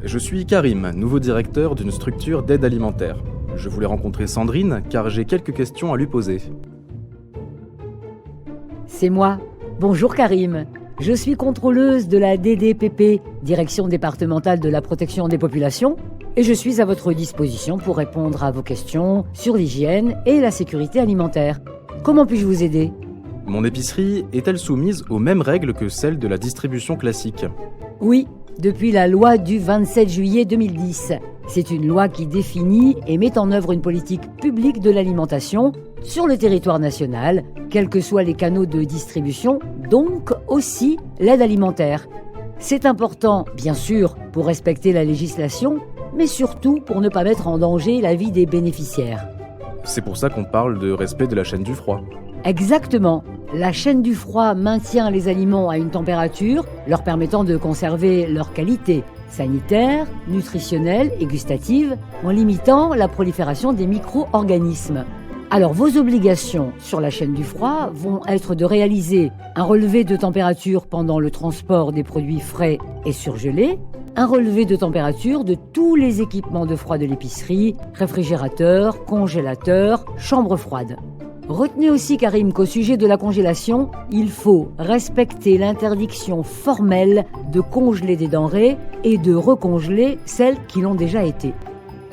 Je suis Karim, nouveau directeur d'une structure d'aide alimentaire. Je voulais rencontrer Sandrine car j'ai quelques questions à lui poser. C'est moi. Bonjour Karim. Je suis contrôleuse de la DDPP, Direction départementale de la protection des populations, et je suis à votre disposition pour répondre à vos questions sur l'hygiène et la sécurité alimentaire. Comment puis-je vous aider ? Mon épicerie est-elle soumise aux mêmes règles que celles de la distribution classique ? Oui, depuis la loi du 27 juillet 2010. C'est une loi qui définit et met en œuvre une politique publique de l'alimentation sur le territoire national, quels que soient les canaux de distribution, donc aussi l'aide alimentaire. C'est important, bien sûr, pour respecter la législation, mais surtout pour ne pas mettre en danger la vie des bénéficiaires. C'est pour ça qu'on parle de respect de la chaîne du froid. Exactement. La chaîne du froid maintient les aliments à une température leur permettant de conserver leur qualité sanitaire, nutritionnelle et gustative en limitant la prolifération des micro-organismes. Alors vos obligations sur la chaîne du froid vont être de réaliser un relevé de température pendant le transport des produits frais et surgelés, un relevé de température de tous les équipements de froid de l'épicerie, réfrigérateur, congélateur, chambre froide. Retenez aussi, Karim, qu'au sujet de la congélation, il faut respecter l'interdiction formelle de congeler des denrées et de recongeler celles qui l'ont déjà été.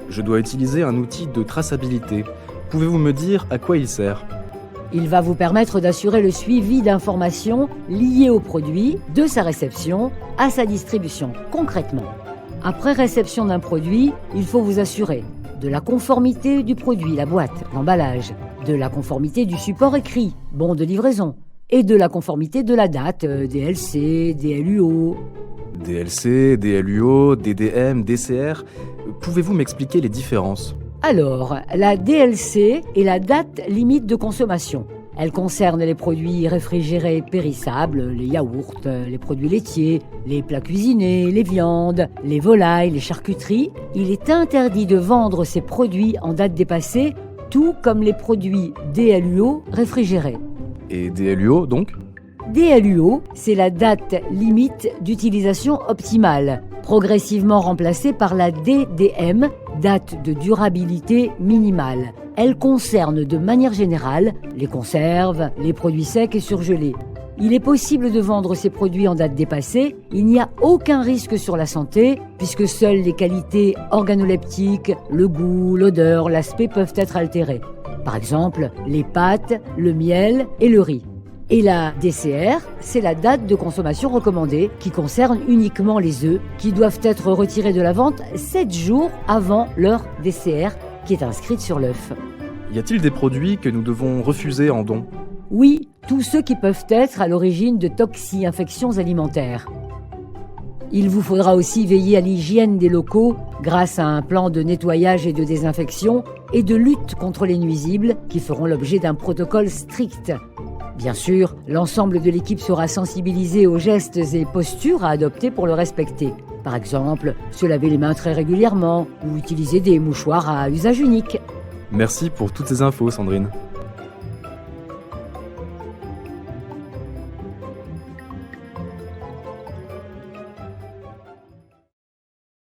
Je dois utiliser un outil de traçabilité. Pouvez-vous me dire à quoi il sert ? Il va vous permettre d'assurer le suivi d'informations liées au produit, de sa réception à sa distribution, concrètement. Après réception d'un produit, il faut vous assurer de la conformité du produit, la boîte, l'emballage, de la conformité du support écrit, bon de livraison, et de la conformité de la date, DLC, DLUO. DLC, DLUO, DDM, DCR. Pouvez-vous m'expliquer les différences ? Alors, la DLC est la date limite de consommation. Elle concerne les produits réfrigérés périssables, les yaourts, les produits laitiers, les plats cuisinés, les viandes, les volailles, les charcuteries. Il est interdit de vendre ces produits en date dépassée, tout comme les produits DLUO réfrigérés. Et DLUO donc ? DLUO, c'est la date limite d'utilisation optimale, progressivement remplacée par la DDM, date de durabilité minimale. Elle concerne de manière générale les conserves, les produits secs et surgelés. Il est possible de vendre ces produits en date dépassée, il n'y a aucun risque sur la santé, puisque seules les qualités organoleptiques, le goût, l'odeur, l'aspect peuvent être altérés. Par exemple, les pâtes, le miel et le riz. Et la DCR, c'est la date de consommation recommandée qui concerne uniquement les œufs qui doivent être retirés de la vente 7 jours avant leur DCR qui est inscrite sur l'œuf. Y a-t-il des produits que nous devons refuser en don ? Oui, tous ceux qui peuvent être à l'origine de toxi-infections alimentaires. Il vous faudra aussi veiller à l'hygiène des locaux grâce à un plan de nettoyage et de désinfection et de lutte contre les nuisibles qui feront l'objet d'un protocole strict. Bien sûr, l'ensemble de l'équipe sera sensibilisé aux gestes et postures à adopter pour le respecter. Par exemple, se laver les mains très régulièrement ou utiliser des mouchoirs à usage unique. Merci pour toutes ces infos, Sandrine.